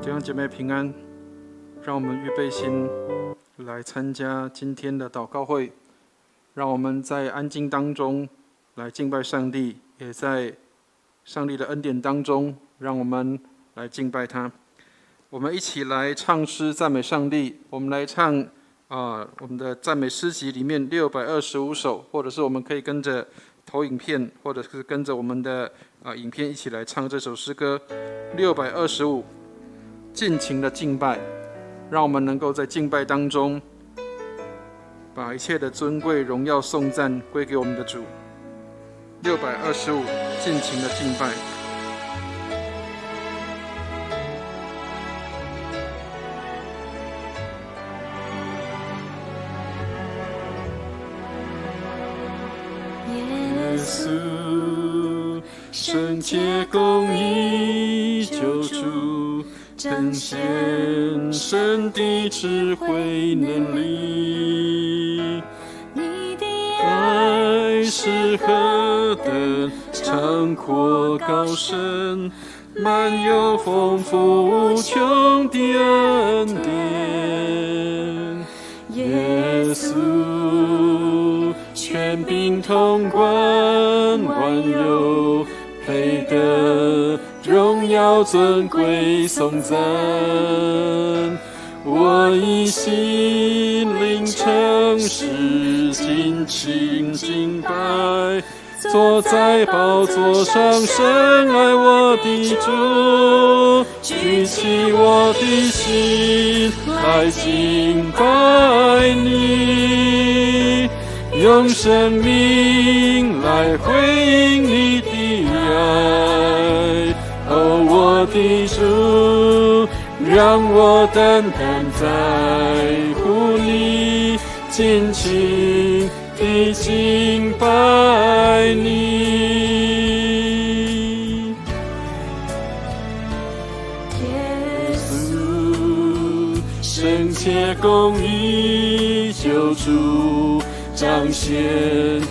弟兄姐妹平安，让我们预备心来参加今天的祷告会。让我们在安静当中来敬拜上帝，也在上帝的恩典当中，让我们来敬拜他。我们一起来唱诗赞美上帝。我们来唱我们的赞美诗集里面625首，或者是我们可以跟着投影片，或者是跟着我们的影片一起来唱这首诗歌。625，尽情的敬拜，让我们能够在敬拜当中，把一切的尊贵、荣耀、颂赞归给我们的主。625，尽情的敬拜。耶稣，圣洁公义救主，彰显神的智慧能力。你的爱是何等长阔高深，满有丰富无穷的恩典。耶稣，权柄统管万有，配得荣耀尊贵颂赞。我以心灵诚实尽情敬拜，坐在宝座上深爱我的主，举起我的心来敬拜你，用生命来回应你的爱。哦，我的主，让我单单在乎你，尽情地敬拜你。耶稣，圣洁公义救主，彰显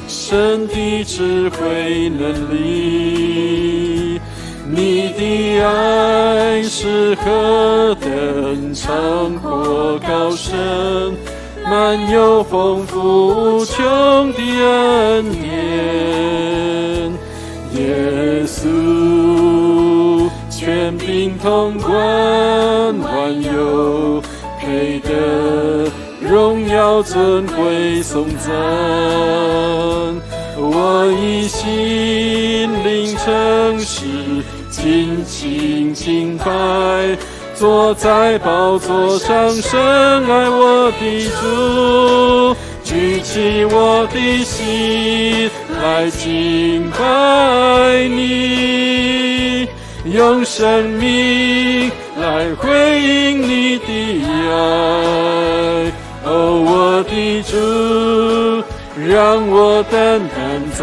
神的智慧能力。你的爱是何等长阔高深，满有丰富无穷的恩典。耶稣，权柄统管万有，配得荣耀尊贵颂赞。我以心灵诚实尽情敬拜，坐在宝座上深爱我的主，举起我的心来敬拜你，用生命来回应你的爱。哦，我的主，让我单单在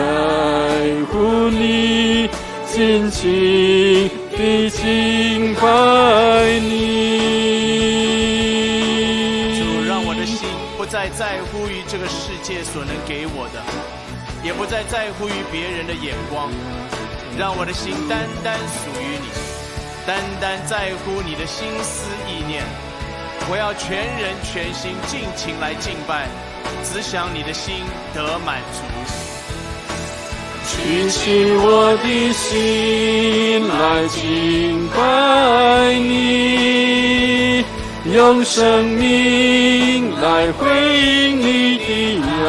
乎你，尽情地敬拜你。主，让我的心不再在乎于这个世界所能给我的，也不再在乎于别人的眼光，让我的心单单属于你，单单在乎你的心思意念。我要全人全心尽情来敬拜，只想你的心得满足。举起我的心来敬拜你，用生命来回应你的爱。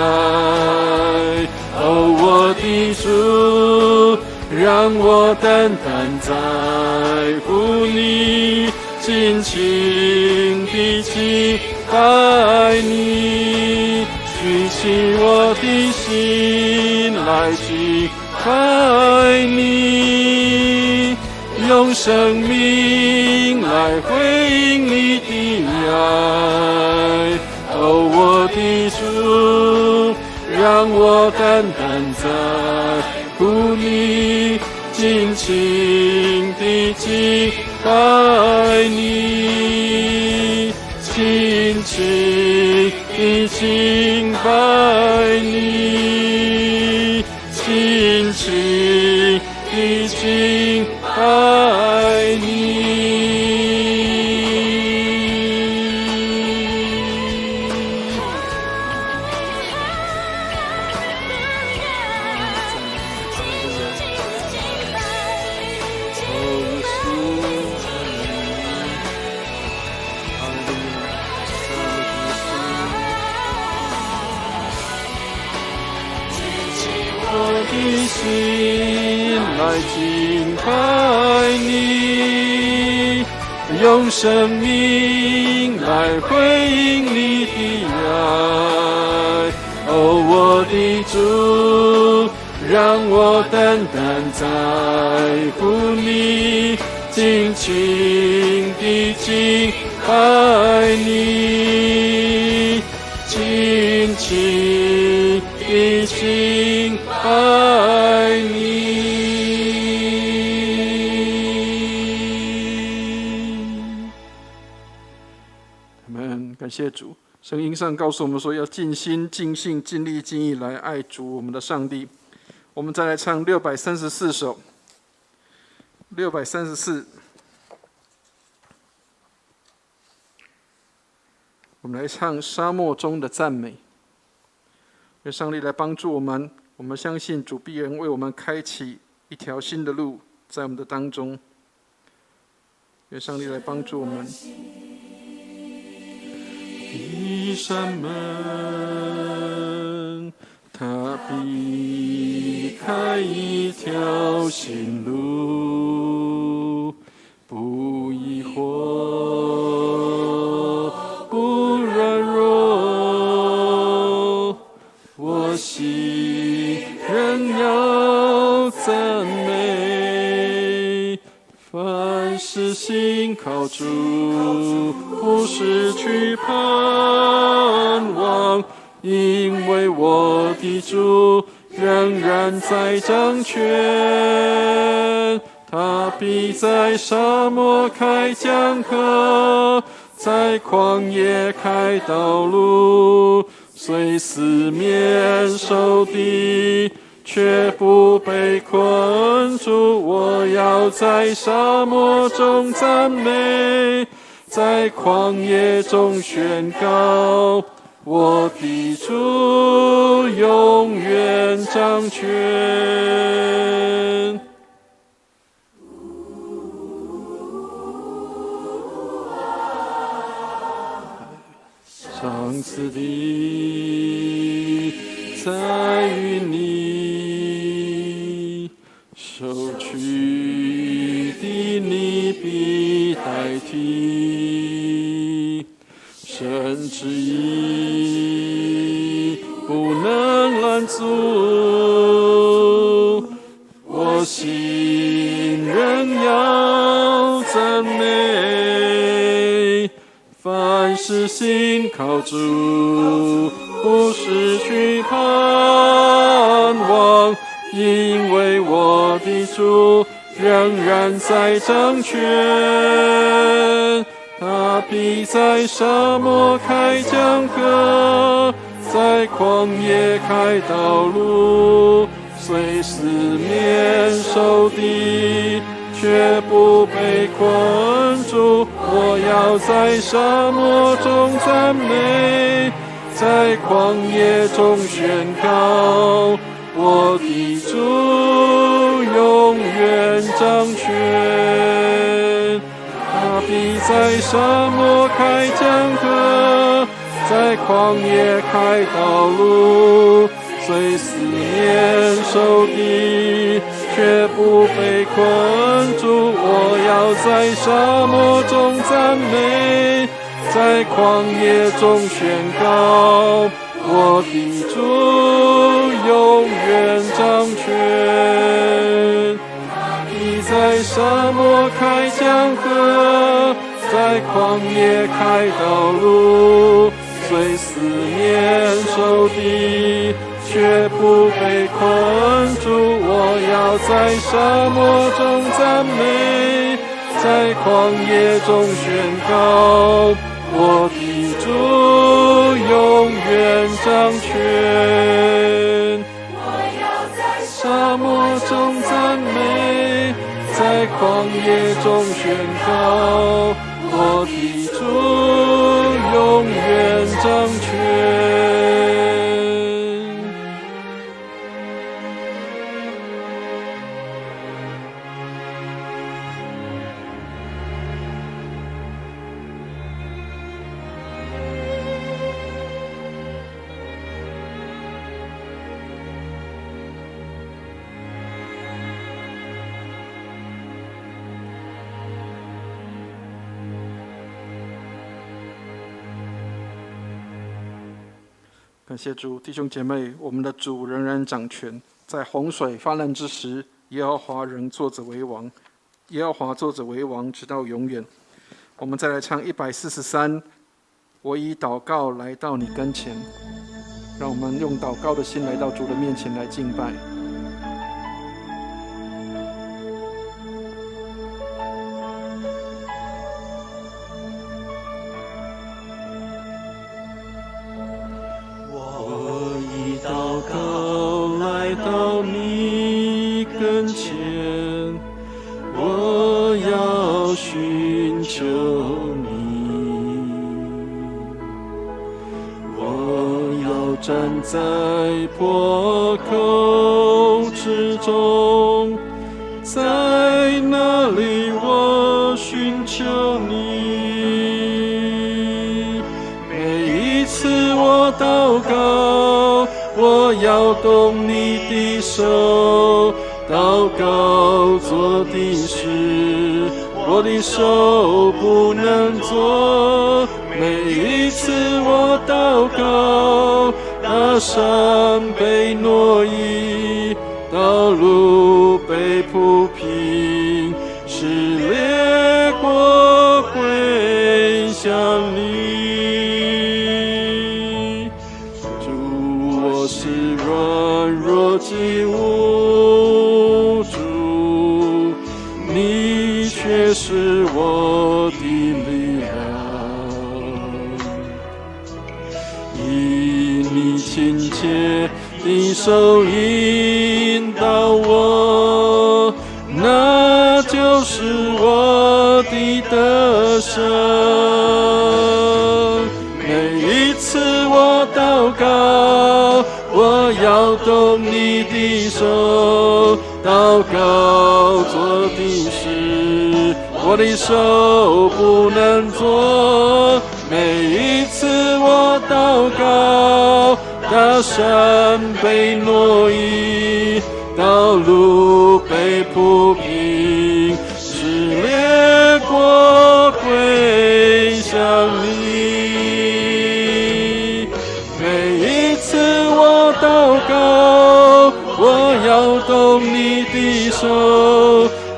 哦，我的主，让我单单在乎你，尽情地敬拜你，举起我的心来敬拜你，用生命来回应你的爱。哦，我的主，让我单单在乎你，尽情地敬拜你，尽情地敬拜你，尽情地敬拜你。心来敬拜你，用生命来回应你的爱。哦，我的主，让我单单在乎你，尽情地敬拜你，尽情地敬拜你。阿们，感谢主。圣经上告诉我们说，要尽心、尽性、尽力、尽意来爱主我们的上帝。我们再来唱634首，634。我们来唱沙漠中的赞美。愿上帝来帮助我们，我们相信主必然为我们开启一条新的路，在我们的当中。愿上帝来帮助我们。一扇门，它必开一条新路，不疑惑，不软弱，我心仍要赞美，凡事信靠主，不失去盼望，因为我的主仍然在掌权。他必在沙漠开江河，在旷野开道路，虽四面受敌，却不被困住。我要在沙漠中赞美，在旷野中宣告，我的主永远掌权。上次的在于你，受屈的你必代替，神旨意不能拦阻，我心仍要赞美，凡事信靠主，不失去盼望，因为我的主仍然在掌权。他必在沙漠开江河，在旷野开道路，虽四面受敌，却不被困住。我要在沙漠中赞美，在旷野中宣告，我的主永远掌权。他必在沙漠开江河，在旷野开道路，虽四面受敌，却不被困住。我要在沙漠中赞美，在旷野中宣告，我的主永远掌权。你在沙漠开江河，在旷野开道路，虽四面受敌，却不被困住。我要在沙漠中赞美，在旷野中宣告，我的主永远掌权。沙漠中赞美，在旷野中宣告，我的主永远掌权。感谢主，弟兄姐妹，我们的主仍然掌权，在洪水泛滥之时，耶和华仍坐着为王，耶和华坐着为王，直到永远。我们再来唱143，我以祷告来到你跟前，让我们用祷告的心来到主的面前来敬拜。祷告来到你跟前，我要寻求你，我要站在破口之中，在那里我寻求你。每一次我祷告，我要动你的手，祷告做的事，我的手不能做。每一次我祷告，大山被挪移，道路被铺平，使列国归向你。我是软弱及无助，你却是我的力量。以你亲切的手引导我，那就是我的得胜。每一次我祷告，我要动你的手，祷告做的事，我的手不能做。每一次我祷告，大山被挪移，道路被铺平，使列国归向你。祷告，我要动你的手，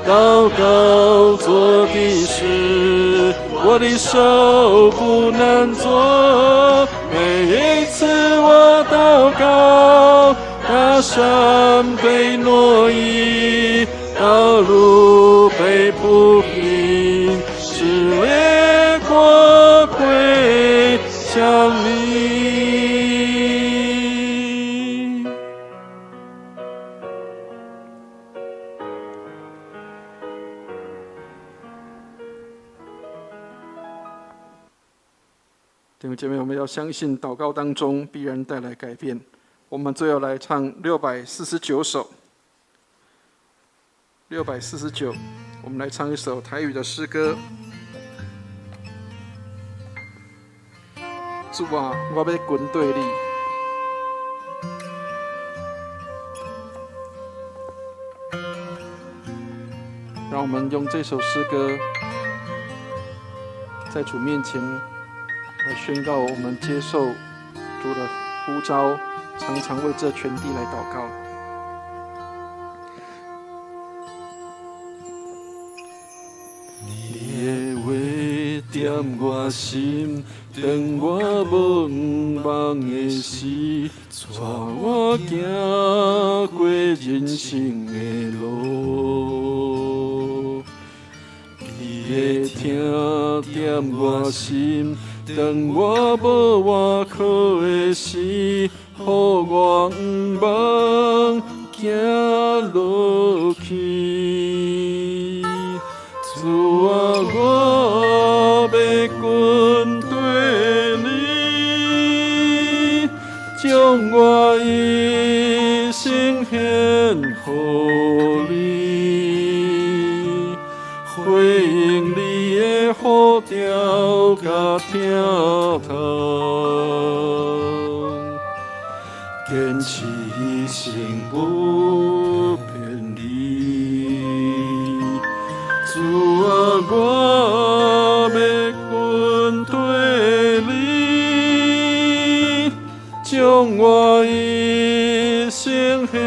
祷告做的事，我的手不能做。每一次我祷告，大山被挪移，道路被铺平，使列国归向你。弟兄姐妹，我们要相信祷告当中必然带来改变。我们最后来唱649首，649，我们来唱一首台语的诗歌。主啊，我要跟对你。让我们用这首诗歌，在主面前来宣告，我们接受主的呼召，常常为这全地来祷告。你的话点我心，当我茫茫的时，带我行过人生的路。你的听点我心，当我无外靠的时，予我不茫行落去。主啊，我要跟对你，将我一生献予你，回应你的呼召甲疼痛，坚持一生不偏离。主啊，我要跟对你，将将我一生献予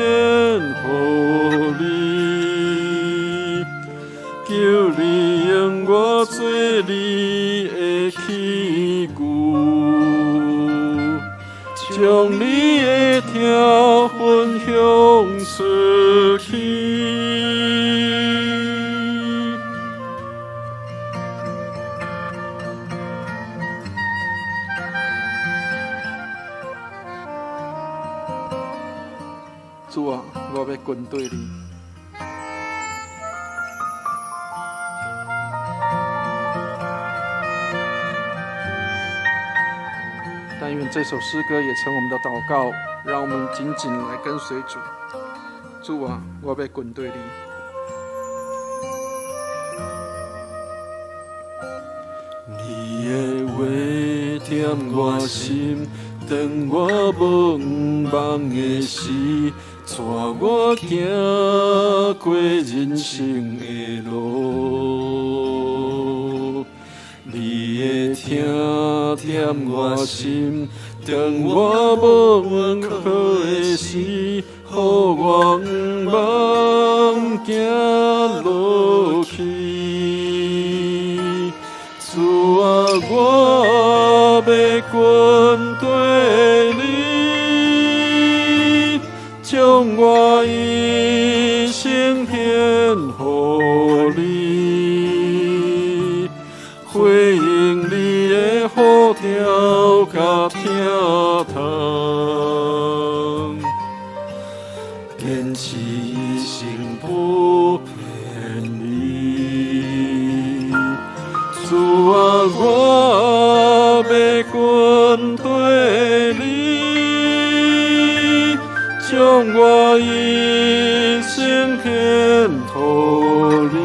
你，求你用我做你的器具，将你的条分享出去。主啊，我要跟对你。但愿这首诗歌也成我们的祷告，让我们紧紧来跟随主。主啊，我要跟对你。你的话甜我心，当我茫茫的时，带我行过人生的路。你的疼甜我心，当我无可的时，予我不茫行落去。主啊，我要跟对你，将我一生献予你，回应你的呼召甲听从，坚持一生不骗你。主啊，我要跟对你，将我一生献予你，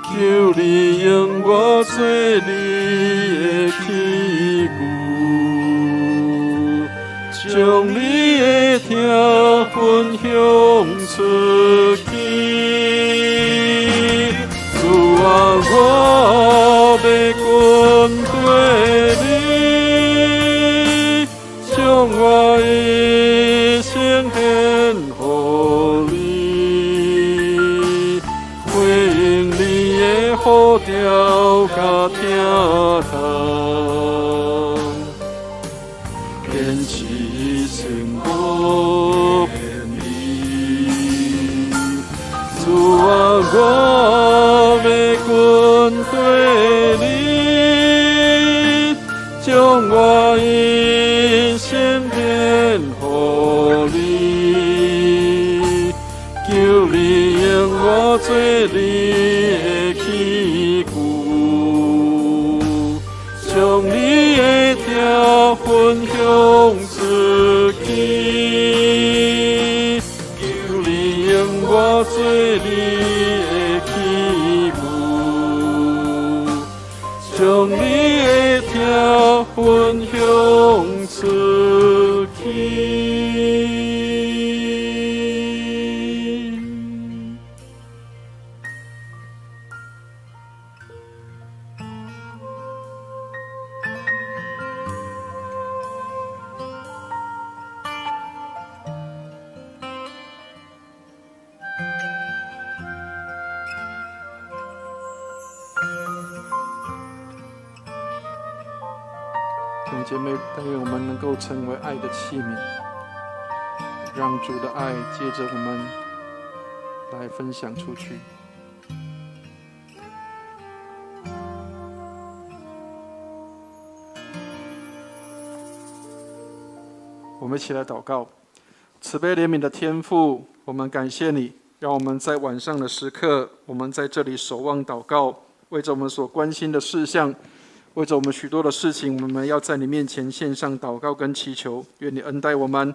求你用我做你的器具，将你的疼分享出去。主啊，我要跟对你，将我一生献予你，回应你的呼召甲听从，坚持一生不骗你。主啊，我要跟对你，将我一生献予你，求你用我做你的器具，将你的疼分享出去，求你用我做你将你的疼分享出去。弟兄姐妹，但愿我们能够成为爱的器皿，让主的爱借着我们来分享出去。我们一起来祷告。慈悲怜悯的天父，我们感谢你，让我们在晚上的时刻，我们在这里守望祷告，为着我们所关心的事项，为着我们许多的事情，我们要在你面前献上祷告跟祈求。愿你恩待我们，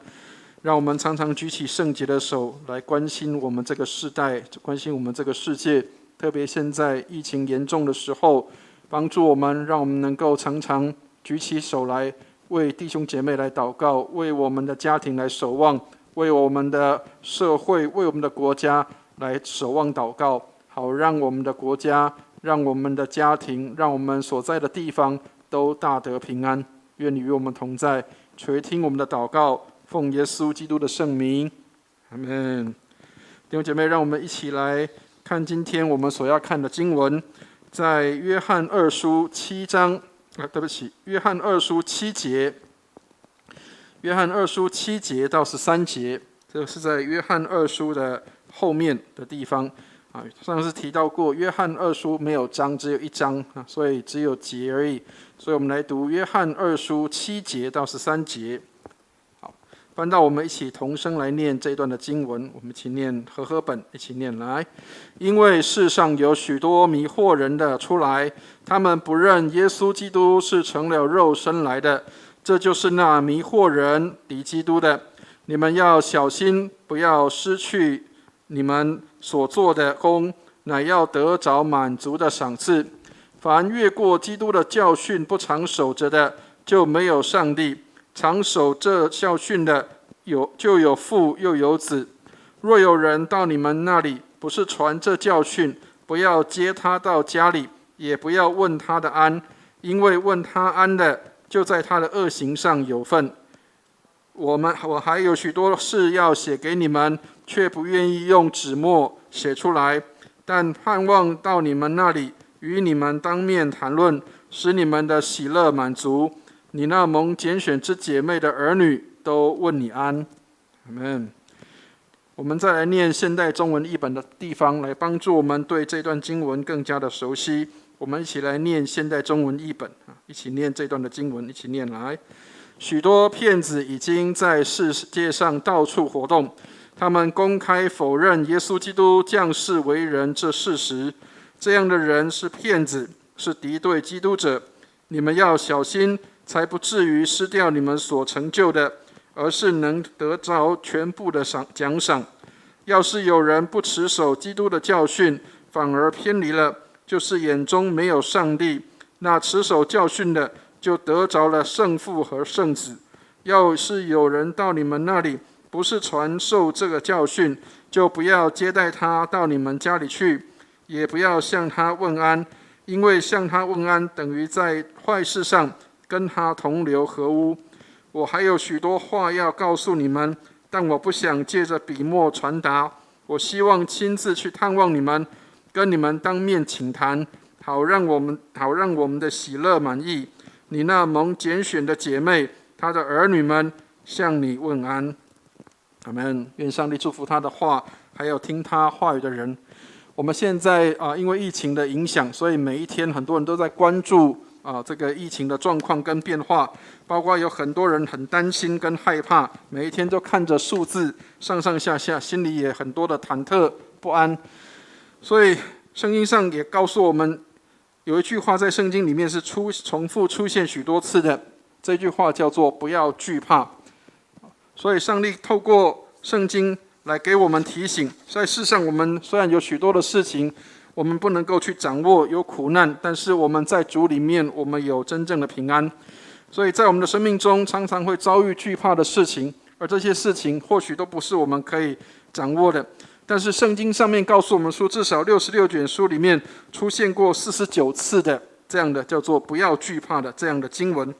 让我们常常举起圣洁的手来关心我们这个世代，关心我们这个世界。特别现在疫情严重的时候，帮助我们，让我们能够常常举起手来为弟兄姐妹来祷告，为我们的家庭来守望，为我们的社会，为我们的国家来守望祷告，好让我们的国家，让我们的家庭，让我们所在的地方都大得平安。愿你与我们同在，垂听我们的祷告，奉耶稣基督的圣名，阿们。弟兄姐妹，让我们一起来看今天我们所要看的经文，在约翰二书7章，约翰二书7节，约翰二书7节到13节，这是在约翰二书的后面的地方。上次提到过，约翰二书没有章，只有一章，所以只有节而已。所以我们来读约翰二书7节到13节。好，翻到我们一起同声来念这一段的经文，我们一起念和合本，一起念来。因为世上有许多迷惑人的出来，他们不认耶稣基督是成了肉身来的，这就是那迷惑人敌基督的。你们要小心，不要失去你们所做的工，乃要得着满足的赏赐。凡越过基督的教训不常守着的，就没有上帝；常守这教训的，就有父又有子。若有人到你们那里，不是传这教训，不要接他到家里，也不要问他的安，因为问他安的，就在他的恶行上有份。我还有许多事要写给你们，却不愿意用纸墨写出来，但盼望到你们那里，与你们当面谈论，使你们的喜乐满足。你那蒙拣选之姐妹的儿女都问你安。阿们。我们再来念现代中文译本的地方，来帮助我们对这段经文更加的熟悉。我们一起来念现代中文译本，一起念这段的经文，一起念来。许多骗子已经在世界上到处活动，他们公开否认耶稣基督降世为人这事实。这样的人是骗子，是敌对基督者。你们要小心，才不至于失掉你们所成就的，而是能得着全部的奖赏。要是有人不持守基督的教训，反而偏离了，就是眼中没有上帝。那持守教训的，就得着了圣父和圣子。要是有人到你们那里，不是传授这个教训，就不要接待他到你们家里去，也不要向他问安，因为向他问安等于在坏事上跟他同流合污。我还有许多话要告诉你们，但我不想借着笔墨传达。我希望亲自去探望你们，跟你们当面倾谈，好让我们的喜乐满意。你那蒙拣选的姐妹，她的儿女们向你问安。阿们。愿上帝祝福他的话，还有听他话语的人。我们现在因为疫情的影响，所以每一天很多人都在关注这个疫情的状况跟变化，包括有很多人很担心跟害怕，每一天都看着数字上上下下，心里也很多的忐忑不安。所以圣经上也告诉我们，有一句话在圣经里面是重复出现许多次的，这句话叫做不要惧怕。所以上帝透过圣经来给我们提醒，在世上我们虽然有许多的事情我们不能够去掌握，有苦难，但是我们在主里面我们有真正的平安。所以在我们的生命中常常会遭遇惧怕的事情，而这些事情或许都不是我们可以掌握的，但是圣经上面告诉我们说，至少66卷书里面出现过49次的这样的叫做不要惧怕的这样的经文。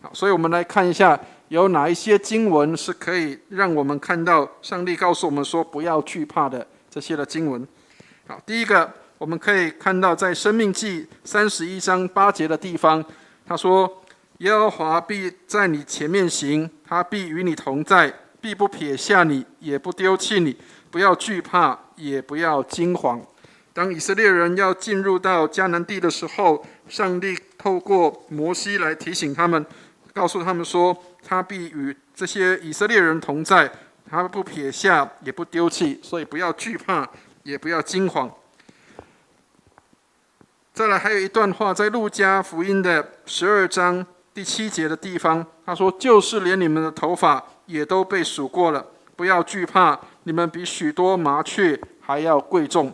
好，所以我们来看一下有哪一些经文是可以让我们看到上帝告诉我们说不要惧怕的这些的经文。好，第一个我们可以看到在申命记31章8节的地方，他说耶和华必在你前面行，他必与你同在，必不撇下你，也不丢弃你，不要惧怕，也不要惊惶。当以色列人要进入到迦南地的时候，上帝透过摩西来提醒他们，告诉他们说他必与这些以色列人同在，他不撇下也不丢弃，所以不要惧怕，也不要惊惶。再来还有一段话，在路加福音的12章第7节的地方，他说就是连你们的头发也都被数过了，不要惧怕，你们比许多麻雀还要贵重。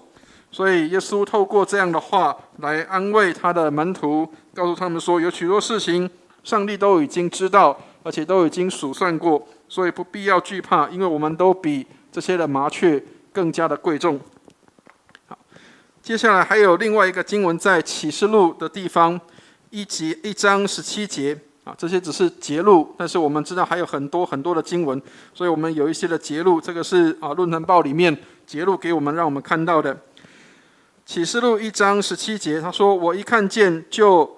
所以耶稣透过这样的话来安慰他的门徒，告诉他们说有许多事情上帝都已经知道，而且都已经数算过，所以不必要惧怕，因为我们都比这些的麻雀更加的贵重。好，接下来还有另外一个经文，在启示录的地方1章17节，这些只是节录，但是我们知道还有很多很多的经文，所以我们有一些的节录，这个是论坛报里面节录给我们，让我们看到的。启示录1章17节，他说：“我一看见就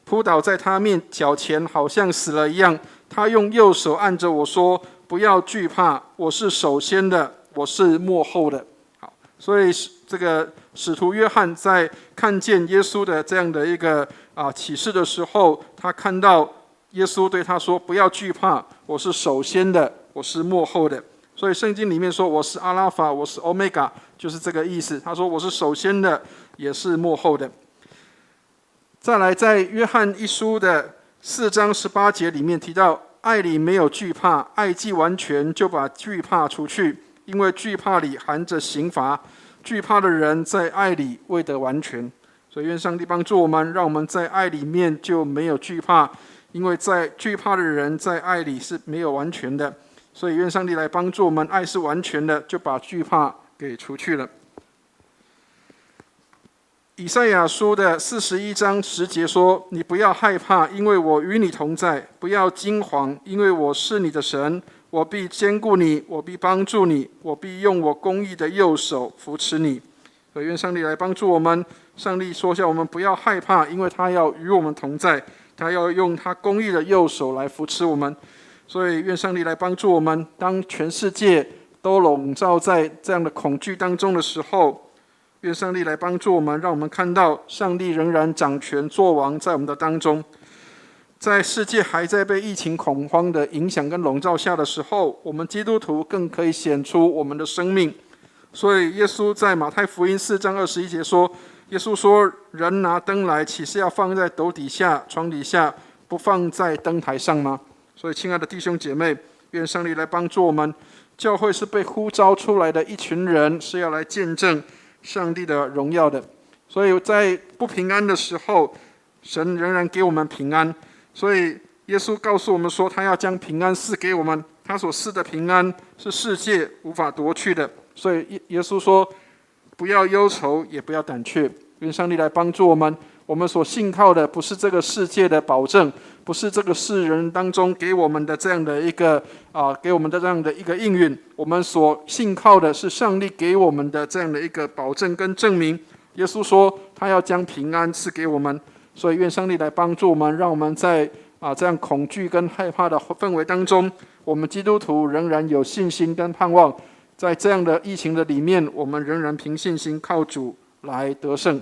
扑倒在他面脚前，好像死了一样。他用右手按着我说：不要惧怕，我是首先的，我是末后的。”好，所以这个使徒约翰在看见耶稣的这样的一个启示的时候，他看到耶稣对他说：不要惧怕，我是首先的，我是末后的。所以圣经里面说我是阿拉法，我是欧米伽，就是这个意思。他说我是首先的，也是末后的。再来，在约翰一书的4章18节里面提到，爱里没有惧怕，爱既完全，就把惧怕除去，因为惧怕里含着刑罚，惧怕的人在爱里未得完全。所以愿上帝帮助我们，让我们在爱里面就没有惧怕，因为在惧怕的人在爱里是没有完全的。所以愿上帝来帮助我们，爱是完全的，就把惧怕给除去了。以赛亚书的41章10节说：你不要害怕，因为我与你同在；不要惊惶，因为我是你的神，我必坚固你，我必帮助你，我必用我公义的右手扶持你。所以愿上帝来帮助我们。上帝说下我们不要害怕，因为他要与我们同在，他要用他公义的右手来扶持我们。所以愿上帝来帮助我们，当全世界都笼罩在这样的恐惧当中的时候，愿上帝来帮助我们，让我们看到上帝仍然掌权作王在我们的当中。在世界还在被疫情恐慌的影响跟笼罩下的时候，我们基督徒更可以显出我们的生命。所以耶稣在马太福音4章21节说，耶稣说：人拿灯来，岂是要放在斗底下、床底下，不放在灯台上吗？所以亲爱的弟兄姐妹，愿上帝来帮助我们。教会是被呼召出来的一群人，是要来见证上帝的荣耀的。所以在不平安的时候，神仍然给我们平安。所以耶稣告诉我们说，他要将平安赐给我们，他所赐的平安是世界无法夺去的。所以耶稣说，不要忧愁，也不要胆怯。愿上帝来帮助我们。我们所信靠的不是这个世界的保证，不是这个世人当中给我们的这样的一个给我们的这样的一个应允。我们所信靠的是上帝给我们的这样的一个保证跟证明。耶稣说他要将平安赐给我们，所以愿上帝来帮助我们，让我们在这样恐惧跟害怕的氛围当中，我们基督徒仍然有信心跟盼望。在这样的疫情的里面，我们仍然凭信心靠主来得胜。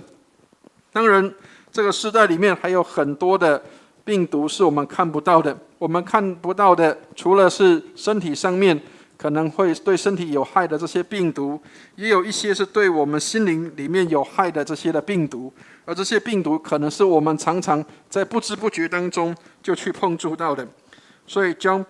当然这个时代里面还有很多的病毒是我们看不到的。我们看不到的，除了是身体上面可能会对身体有害的这些病毒，也有一些是对我们心灵里面有害的这些的病毒。而这些病毒可能是我们常常在不知不觉当中就去碰触到的。所以John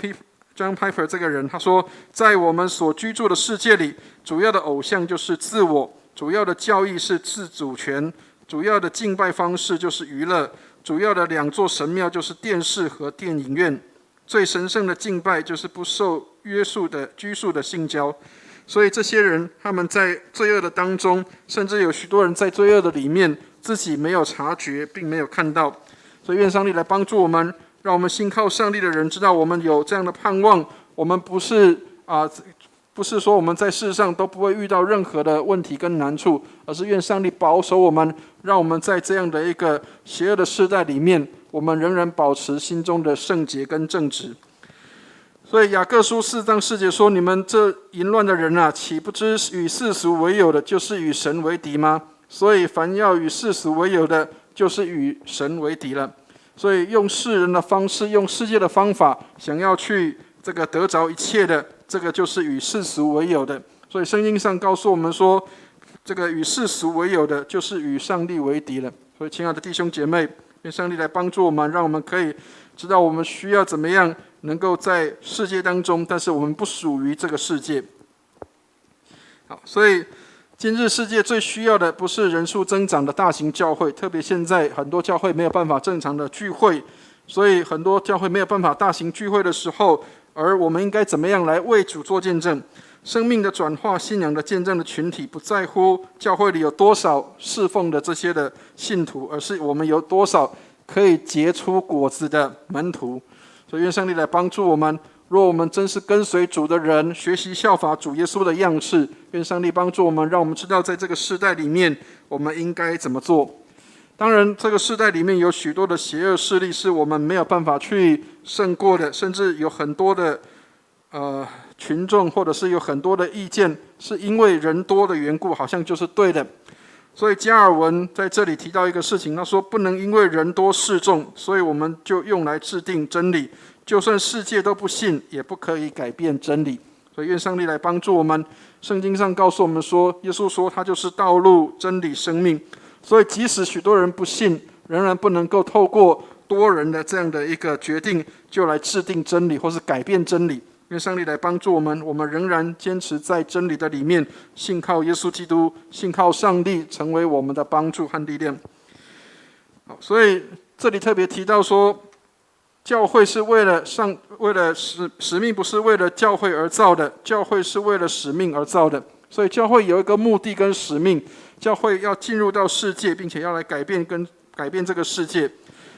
Piper 这个人他说，在我们所居住的世界里，主要的偶像就是自我，主要的教义是自主权，主要的敬拜方式就是娱乐，主要的2座神庙就是电视和电影院，最神圣的敬拜就是不受约束的拘束的性交。所以这些人他们在罪恶的当中，甚至有许多人在罪恶的里面自己没有察觉并没有看到。所以愿上帝来帮助我们，让我们信靠上帝的人知道我们有这样的盼望。我们不是说我们在世上都不会遇到任何的问题跟难处，而是愿上帝保守我们，让我们在这样的一个邪恶的世代里面，我们仍然保持心中的圣洁跟正直。所以雅各书4章4节说，你们这淫乱的人啊，岂不知与世俗为友的，就是与神为敌吗？所以凡要与世俗为友的，就是与神为敌了。所以用世人的方式，用世界的方法，想要去这个得着一切的，这个就是与世俗为友的。所以圣经上告诉我们说，这个与世俗为友的，就是与上帝为敌了。所以亲爱的弟兄姐妹，愿上帝来帮助我们，让我们可以知道我们需要怎么样能够在世界当中，但是我们不属于这个世界。好，所以今日世界最需要的不是人数增长的大型教会，特别现在很多教会没有办法正常的聚会，所以很多教会没有办法大型聚会的时候，而我们应该怎么样来为主做见证？生命的转化、信仰的见证的群体，不在乎教会里有多少侍奉的这些的信徒，而是我们有多少可以结出果子的门徒。所以愿上帝来帮助我们，若我们真是跟随主的人，学习效法主耶稣的样式，愿上帝帮助我们，让我们知道在这个世代里面我们应该怎么做。当然这个世代里面有许多的邪恶势力是我们没有办法去胜过的，甚至有很多的群众或者是有很多的意见是因为人多的缘故好像就是对的。所以加尔文在这里提到一个事情，他说不能因为人多势众，所以我们就用来制定真理，就算世界都不信也不可以改变真理。所以愿上帝来帮助我们。圣经上告诉我们说，耶稣说他就是道路真理生命，所以即使许多人不信，仍然不能够透过多人的这样的一个决定就来制定真理或是改变真理。愿上帝来帮助我们，我们仍然坚持在真理的里面，信靠耶稣基督，信靠上帝成为我们的帮助和力量。好，所以这里特别提到说，教会是为了使命，不是为了教会而造的，教会是为了使命而造的。所以教会有一个目的跟使命，教会要进入到世界，并且要来改变这个世界。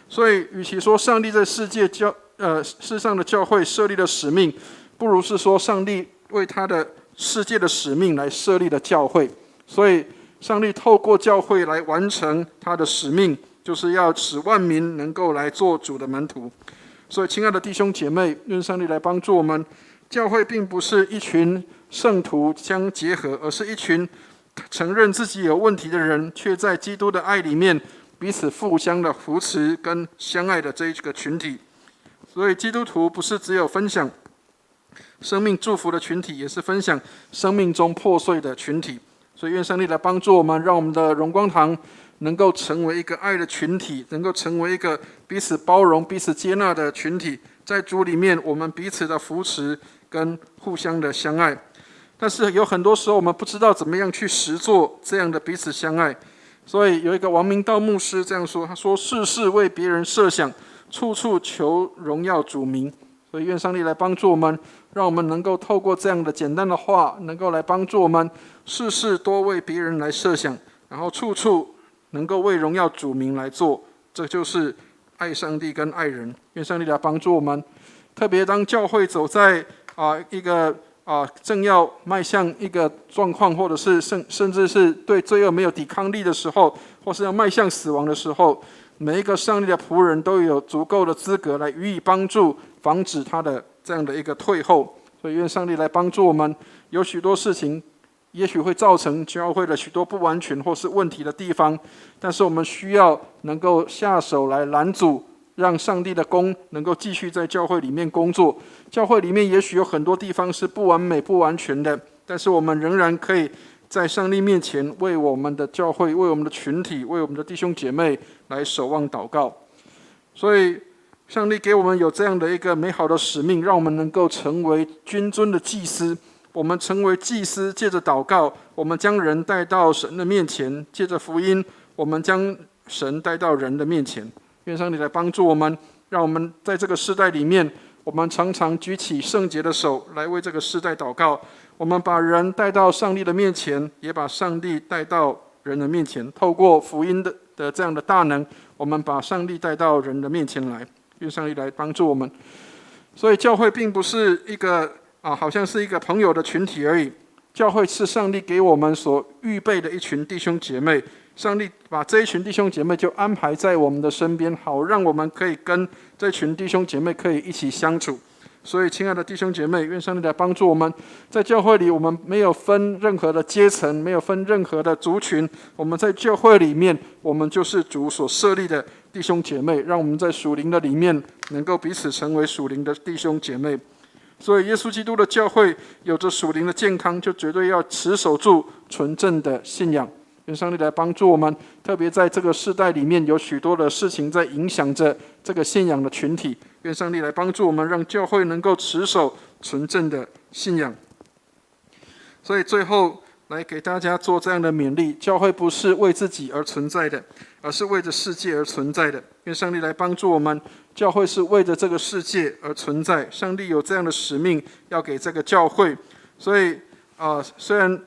所以与其说上帝在世上的教会设立了使命，不如是说上帝为他的世界的使命来设立了教会。所以上帝透过教会来完成他的使命，就是要使万民能够来做主的门徒。所以亲爱的弟兄姐妹，愿上帝来帮助我们，教会并不是一群圣徒相结合，而是一群承认自己有问题的人，却在基督的爱里面彼此互相的扶持跟相爱的这一个群体。所以基督徒不是只有分享生命祝福的群体，也是分享生命中破碎的群体。所以愿上帝来帮助我们，让我们的荣光堂能够成为一个爱的群体，能够成为一个彼此包容彼此接纳的群体。在主里面我们彼此的扶持跟互相的相爱。但是有很多时候我们不知道怎么样去实做这样的彼此相爱。所以有一个王明道牧师这样说，他说事事为别人设想，处处求荣耀主名。所以愿上帝来帮助我们，让我们能够透过这样的简单的话，能够来帮助我们事事多为别人来设想，然后处处能够为荣耀主名来做。这就是爱上帝跟爱人。愿上帝来帮助我们，特别当教会走在一个正要迈向一个状况，或者是甚至是对罪恶没有抵抗力的时候，或是要迈向死亡的时候，每一个上帝的仆人都有足够的资格来予以帮助，防止他的这样的一个退后。所以愿上帝来帮助我们。有许多事情也许会造成教会的许多不完全或是问题的地方，但是我们需要能够下手来拦阻，让上帝的功能够继续在教会里面工作。教会里面也许有很多地方是不完美不完全的，但是我们仍然可以在上帝面前为我们的教会，为我们的群体，为我们的弟兄姐妹来守望祷告。所以上帝给我们有这样的一个美好的使命，让我们能够成为君尊的祭司。我们成为祭司，借着祷告，我们将人带到神的面前；借着福音，我们将神带到人的面前。愿上帝来帮助我们，让我们在这个世代里面，我们常常举起圣洁的手来为这个世代祷告。我们把人带到上帝的面前，也把上帝带到人的面前。透过福音的这样的大能，我们把上帝带到人的面前来。愿上帝来帮助我们。所以教会并不是一个好像是一个朋友的群体而已。教会是上帝给我们所预备的一群弟兄姐妹。上帝把这一群弟兄姐妹就安排在我们的身边，好让我们可以跟这群弟兄姐妹可以一起相处。所以亲爱的弟兄姐妹，愿上帝来帮助我们。在教会里，我们没有分任何的阶层，没有分任何的族群。我们在教会里面，我们就是主所设立的弟兄姐妹，让我们在属灵的里面能够彼此成为属灵的弟兄姐妹。所以耶稣基督的教会有着属灵的健康，就绝对要持守住纯正的信仰。愿上帝来帮助我们，特别在这个世代里面，有许多的事情在影响着这个信仰的群体。愿上帝来帮助我们，让教会能够持守纯正的信仰。所以最后来给大家做这样的勉励：教会不是为自己而存在的，而是为着世界而存在的。愿上帝来帮助我们，教会是为着这个世界而存在。上帝有这样的使命要给这个教会。所以虽然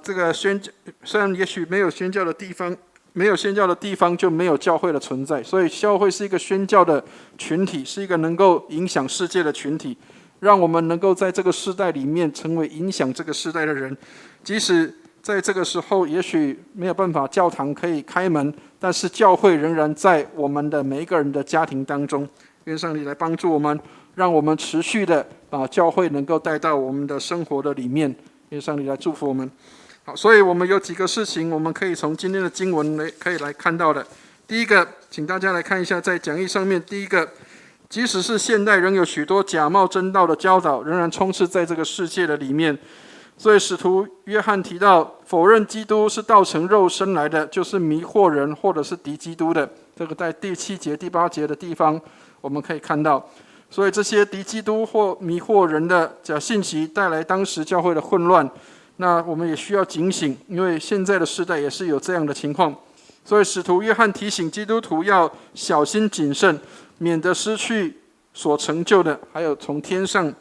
这个虽然也许没有宣教的地方，没有宣教的地方就没有教会的存在，所以教会是一个宣教的群体，是一个能够影响世界的群体，让我们能够在这个世代里面成为影响这个世代的人。即使在这个时候也许没有办法教堂可以开门，但是教会仍然在我们的每一个人的家庭当中。愿上帝来帮助我们，让我们持续的把教会能够带到我们的生活的里面。愿上帝来祝福我们。好，所以我们有几个事情我们可以从今天的经文可以来看到的。第一个，请大家来看一下在讲义上面，第一个，即使是现代仍有许多假冒真道的教导仍然充斥在这个世界的里面。所以使徒约翰提到，否认基督是道成肉身来的，就是迷惑人或者是敌基督的。这个在第7节、第8节的地方我们可以看到。所以这些敌基督或迷惑人的假信息带来当时教会的混乱，那我们也需要警醒，因为现在的世代也是有这样的情况。所以使徒约翰提醒基督徒要小心谨慎，免得失去所成就的，还有从天上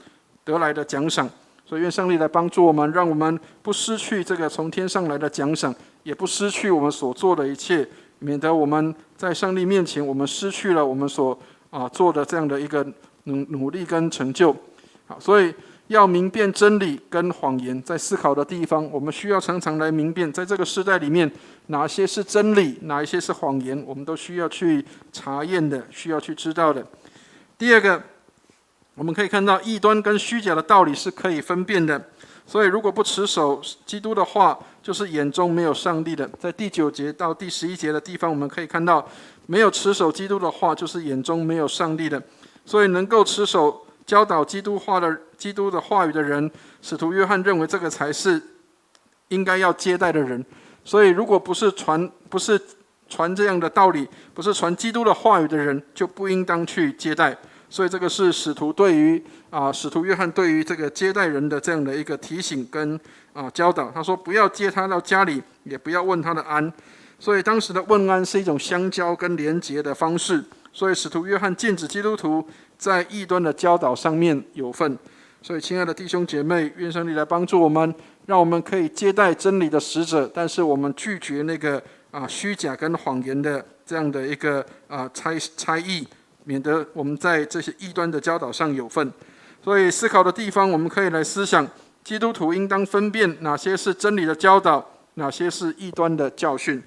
得来的奖赏。所以愿上帝来帮助我们，让我们不失去这个从天上来的奖赏，也不失去我们所做的一切，免得我们在上帝面前我们失去了我们所做的这样的一个努力跟成就。好，所以要明辨真理跟谎言，在思考的地方我们需要常常来明辨，在这个时代里面哪些是真理，哪一些是谎言，我们都需要去查验的，需要去知道的。第二个，我们可以看到异端跟虚假的道理是可以分辨的。所以如果不持守基督的话，就是眼中没有上帝的。在第9节到第11节的地方我们可以看到，没有持守基督的话，就是眼中没有上帝的。所以能够持守教导基督的话语的人，使徒约翰认为这个才是应该要接待的人。所以如果不是传这样的道理，不是传基督的话语的人，就不应当去接待。所以这个是使徒约翰对于这个接待人的这样的一个提醒跟教导。他说不要接他到家里，也不要问他的安。所以当时的问安是一种相交跟连结的方式。所以使徒约翰禁止基督徒在异端的教导上面有份。所以亲爱的弟兄姐妹，愿上帝来帮助我们，让我们可以接待真理的使者，但是我们拒绝那个虚假跟谎言的这样的一个猜疑，免得我们在这些异端的教导上有份。所以思考的地方我们可以来思想，基督徒应当分辨哪些是真理的教导，哪些是异端的教训。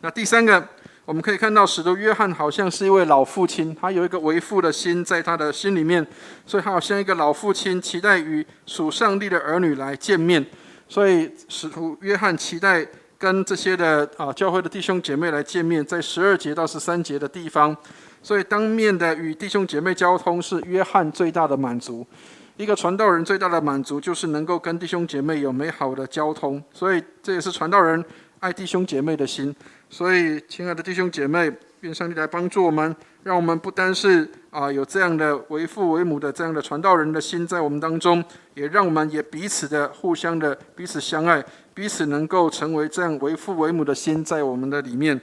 那第三个，我们可以看到使徒约翰好像是一位老父亲，他有一个为父的心在他的心里面，所以他好像一个老父亲，期待与属上帝的儿女来见面。所以使徒约翰期待跟这些的教会的弟兄姐妹来见面，在12节到13节的地方。所以当面的与弟兄姐妹交通是约翰最大的满足。一个传道人最大的满足就是能够跟弟兄姐妹有美好的交通，所以这也是传道人爱弟兄姐妹的心。所以亲爱的弟兄姐妹，愿上帝来帮助我们，让我们不单是有这样的为父为母的这样的传道人的心在我们当中，也让我们也彼此的互相的彼此相爱，彼此能够成为这样为父为母的心在我们的里面。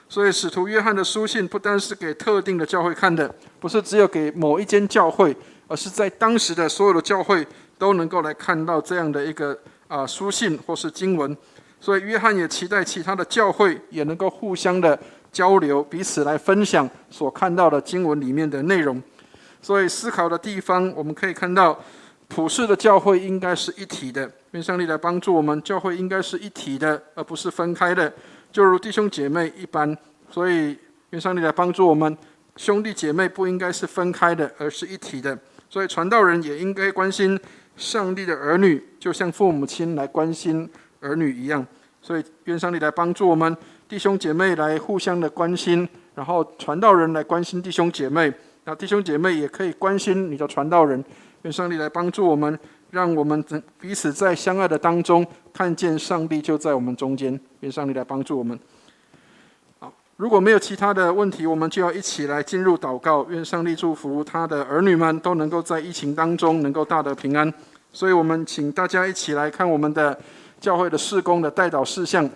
所以使徒约翰的书信不单是给特定的教会看的，不是只有给某一间教会，而是在当时的所有的教会都能够来看到这样的一个书信或是经文。所以约翰也期待其他的教会也能够互相的交流，彼此来分享所看到的经文里面的内容。所以思考的地方我们可以看到，普世的教会应该是一体的。愿上帝来帮助我们，教会应该是一体的，而不是分开的，就如弟兄姐妹一般。所以愿上帝来帮助我们，兄弟姐妹不应该是分开的，而是一体的。所以传道人也应该关心上帝的儿女，就像父母亲来关心儿女一样。所以愿上帝来帮助我们，弟兄姐妹来互相的关心，然后传道人来关心弟兄姐妹，那弟兄姐妹也可以关心你的传道人。愿上帝来帮助我们，让我们彼此在相爱的当中看见上帝就在我们中间。愿上帝来帮助我们。好，如果没有其他的问题，我们就要一起来进入祷告。愿上帝祝福他的儿女们都能够在疫情当中能够大得平安。所以我们请大家一起来看我们的教会的事工的代祷事项。